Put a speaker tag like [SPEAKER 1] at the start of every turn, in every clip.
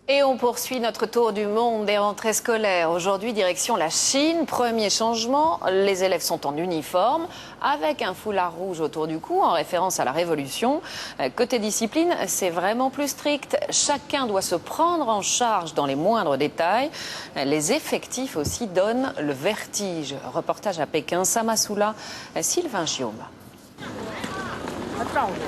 [SPEAKER 1] Et on poursuit notre tour du monde des rentrées scolaires. Aujourd'hui, direction la Chine. Premier changement, les élèves sont en uniforme, avec un foulard rouge autour du cou, en référence à la Révolution. Côté discipline, c'est vraiment plus strict. Chacun doit se prendre en charge dans les moindres détails. Les effectifs aussi donnent le vertige. Reportage à Pékin, Samasoula, Sylvain Giaume.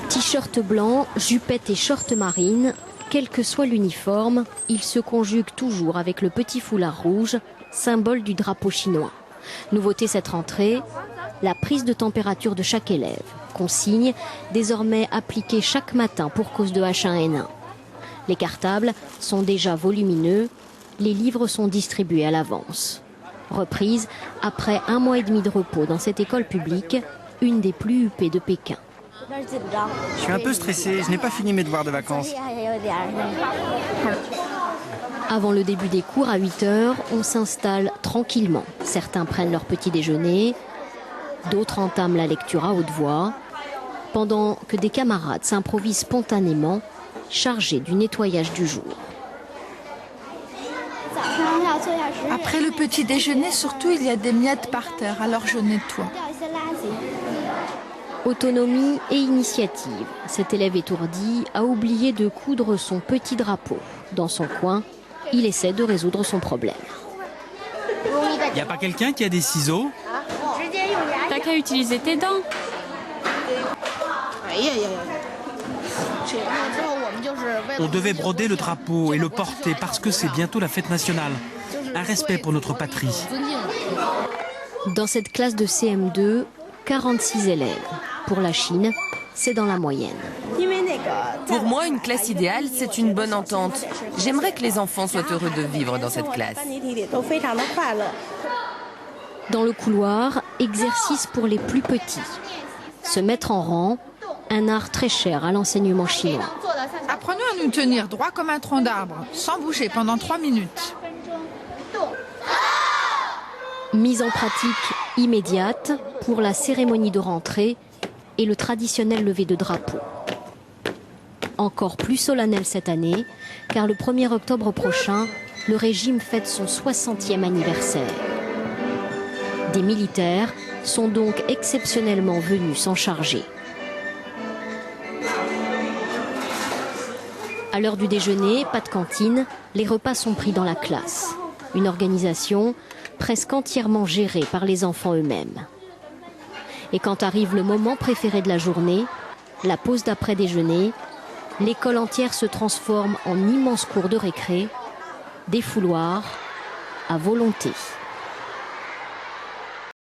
[SPEAKER 2] T-shirt blanc, jupette et short marine. Quel que soit l'uniforme, il se conjugue toujours avec le petit foulard rouge, symbole du drapeau chinois. Nouveauté cette rentrée, la prise de température de chaque élève. Consigne désormais appliquée chaque matin pour cause de H1N1. Les cartables sont déjà volumineux, les livres sont distribués à l'avance. Reprise après 1 mois et demi de repos dans cette école publique, une des plus huppées de Pékin.
[SPEAKER 3] Je suis un peu stressée, je n'ai pas fini mes devoirs de vacances.
[SPEAKER 2] Avant le début des cours à 8 h, on s'installe tranquillement. Certains prennent leur petit déjeuner, d'autres entament la lecture à haute voix, pendant que des camarades s'improvisent spontanément, chargés du nettoyage du jour.
[SPEAKER 4] Après le petit déjeuner, surtout, il y a des miettes par terre, alors je nettoie.
[SPEAKER 2] Autonomie et initiative. Cet élève étourdi a oublié de coudre son petit drapeau. Dans son coin, il essaie de résoudre son problème.
[SPEAKER 3] Il n'y a pas quelqu'un qui a des ciseaux?
[SPEAKER 5] T'as qu'à utiliser tes dents.
[SPEAKER 3] On devait broder le drapeau et le porter parce que c'est bientôt la fête nationale. Un respect pour notre patrie.
[SPEAKER 2] Dans cette classe de CM2, 46 élèves. Pour la Chine, c'est dans la moyenne.
[SPEAKER 6] Pour moi, une classe idéale, c'est une bonne entente. J'aimerais que les enfants soient heureux de vivre dans cette classe.
[SPEAKER 2] Dans le couloir, exercice pour les plus petits. Se mettre en rang, un art très cher à l'enseignement chinois.
[SPEAKER 4] Apprenons à nous tenir droit comme un tronc d'arbre, sans bouger pendant 3 minutes.
[SPEAKER 2] Mise en pratique immédiate pour la cérémonie de rentrée et le traditionnel lever de drapeau. Encore plus solennel cette année, car le 1er octobre prochain, le régime fête son 60e anniversaire. Des militaires sont donc exceptionnellement venus s'en charger. À l'heure du déjeuner, pas de cantine, les repas sont pris dans la classe. Une organisation presque entièrement gérée par les enfants eux-mêmes. Et quand arrive le moment préféré de la journée, la pause d'après-déjeuner, l'école entière se transforme en immense cours de récré, des fouloirs à volonté.